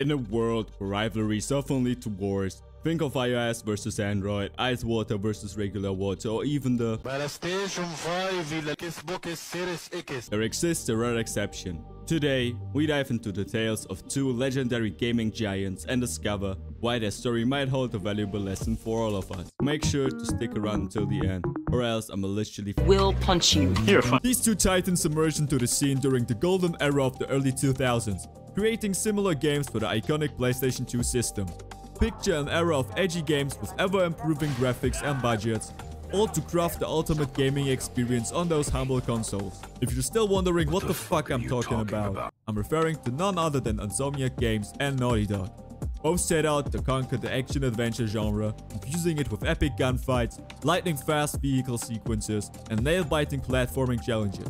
In a world where rivalries often lead to wars, think of iOS versus Android, ice water versus regular water, or even the PlayStation 5 e Xbox Series X. There exists a rare exception. Today, we dive into the tales of two legendary gaming giants and discover why their story might hold a valuable lesson for all of us. Make sure to stick around until the end, or else I'm literally will punch you. You're fine. These two titans emerged into the scene during the golden era of the early 2000s, creating similar games for the iconic PlayStation 2 system. Picture an era of edgy games with ever-improving graphics and budgets, all to craft the ultimate gaming experience on those humble consoles. If you're still wondering what the fuck I'm talking about, I'm referring to none other than Insomniac Games and Naughty Dog. Both set out to conquer the action-adventure genre, infusing it with epic gunfights, lightning-fast vehicle sequences, and nail-biting platforming challenges.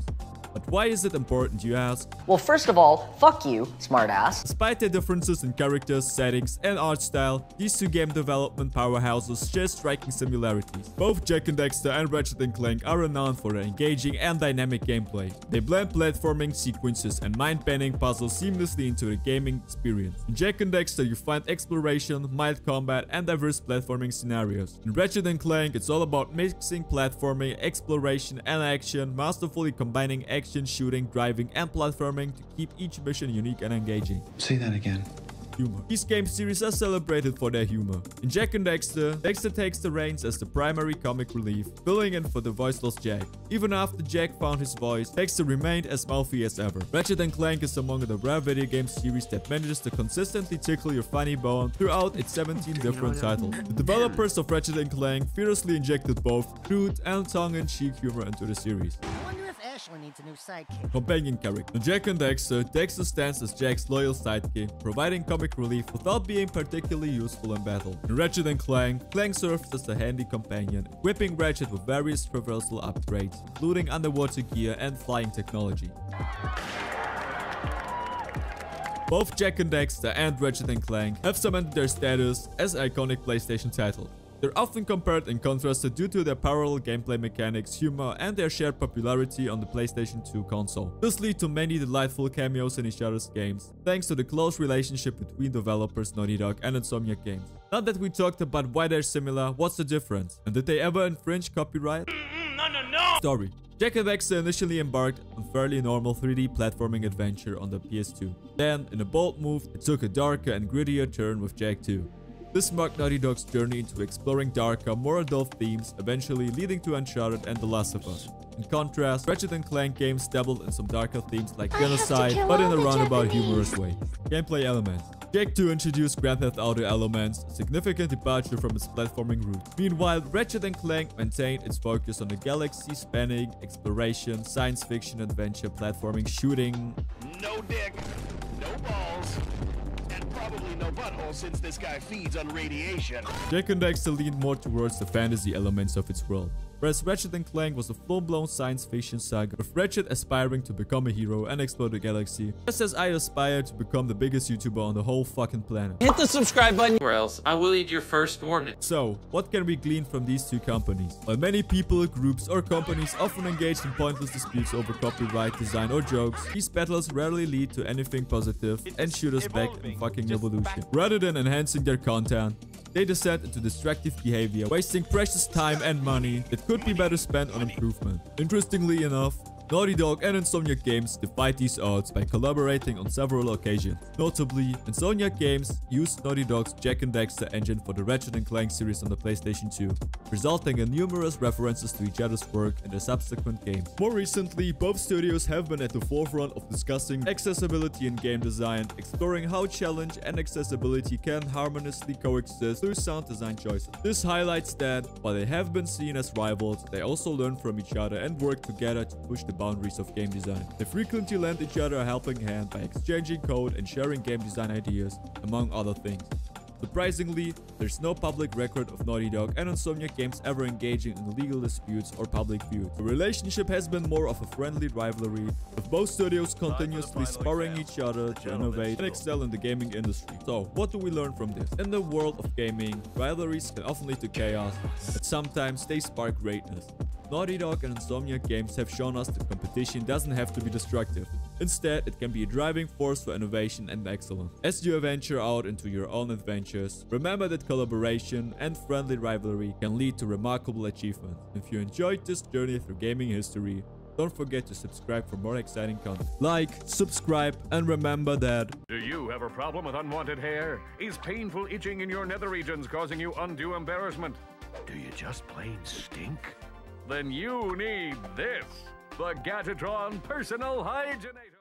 But why is it important, you ask? Well, first of all, fuck you, smartass. Despite their differences in characters, settings, and art style, these two game development powerhouses share striking similarities. Both Jak and Daxter and Ratchet & Clank are renowned for their engaging and dynamic gameplay. They blend platforming sequences and mind-bending puzzles seamlessly into the gaming experience. In Jak and Daxter, you find exploration, mild combat, and diverse platforming scenarios. In Ratchet & Clank, it's all about mixing platforming, exploration, and action, masterfully combining action, shooting, driving, and platforming to keep each mission unique and engaging. Say that again. Humor. These game series are celebrated for their humor. In Jak and Daxter, Daxter takes the reins as the primary comic relief, filling in for the voiceless Jak. Even after Jak found his voice, Daxter remained as mouthy as ever. Ratchet & Clank is among the rare video game series that manages to consistently tickle your funny bone throughout its 17 different titles. The developers of Ratchet & Clank fiercely injected both crude and tongue-in-cheek humor into the series. Ashley needs a new sidekick. Companion character. In Jak and Daxter, Daxter stands as Jak's loyal sidekick, providing comic relief without being particularly useful in battle. In Ratchet & Clank, Clank serves as a handy companion, equipping Ratchet with various traversal upgrades, including underwater gear and flying technology. Both Jak and Daxter and Ratchet & Clank have cemented their status as iconic PlayStation titles. They're often compared and contrasted due to their parallel gameplay mechanics, humor, and their shared popularity on the PlayStation 2 console. This leads to many delightful cameos in each other's games, thanks to the close relationship between developers Naughty Dog and Insomniac Games. Now that we talked about why they're similar, what's the difference? And did they ever infringe copyright? No! Story. Jak and Daxter initially embarked on fairly normal 3D platforming adventure on the PS2. Then, in a bold move, it took a darker and grittier turn with Jak 2. This marked Naughty Dog's journey into exploring darker, more adult themes, eventually leading to Uncharted and The Last of Us. In contrast, Ratchet & Clank games dabbled in some darker themes like genocide, but in a roundabout humorous way. Gameplay elements. Jak 2 introduced Grand Theft Auto elements, a significant departure from its platforming roots. Meanwhile, Ratchet & Clank maintained its focus on the galaxy-spanning exploration, science fiction, adventure, platforming, shooting. No dick, no balls. Probably no butthole since this guy feeds on radiation. Jak and Daxter leaned more towards the fantasy elements of its world, whereas Ratchet & Clank was a full-blown science fiction saga, with Ratchet aspiring to become a hero and explore the galaxy, just as I aspire to become the biggest YouTuber on the whole fucking planet. Hit the subscribe button or else I will eat your first warning. So, what can we glean from these two companies? While many people, groups, or companies often engage in pointless disputes over copyright, design, or jokes, these battles rarely lead to anything positive and shoot us back in fucking evolution. Rather than enhancing their content, they descend into destructive behavior, wasting precious time and money that could be better spent on improvement. Interestingly enough, Naughty Dog and Insomniac Games defied these odds by collaborating on several occasions. Notably, Insomniac Games used Naughty Dog's Jak and Daxter engine for the Ratchet & Clank series on the PlayStation 2, resulting in numerous references to each other's work in their subsequent games. More recently, both studios have been at the forefront of discussing accessibility in game design, exploring how challenge and accessibility can harmoniously coexist through sound design choices. This highlights that, while they have been seen as rivals, they also learn from each other and work together to push the boundaries of game design. They frequently lend each other a helping hand by exchanging code and sharing game design ideas, among other things. Surprisingly, there's no public record of Naughty Dog and Insomniac Games ever engaging in legal disputes or public feuds. The relationship has been more of a friendly rivalry, with both studios continuously sparring each other to innovate and excel in the gaming industry. So, what do we learn from this? In the world of gaming, rivalries can often lead to chaos, but sometimes they spark greatness. Naughty Dog and Insomniac games have shown us that competition doesn't have to be destructive. Instead, it can be a driving force for innovation and excellence. As you venture out into your own adventures, remember that collaboration and friendly rivalry can lead to remarkable achievements. If you enjoyed this journey through gaming history, don't forget to subscribe for more exciting content. Like, subscribe, and remember that... Do you have a problem with unwanted hair? Is painful itching in your nether regions causing you undue embarrassment? Do you just plain stink? Then you need this, the Gadgetron Personal Hygienator.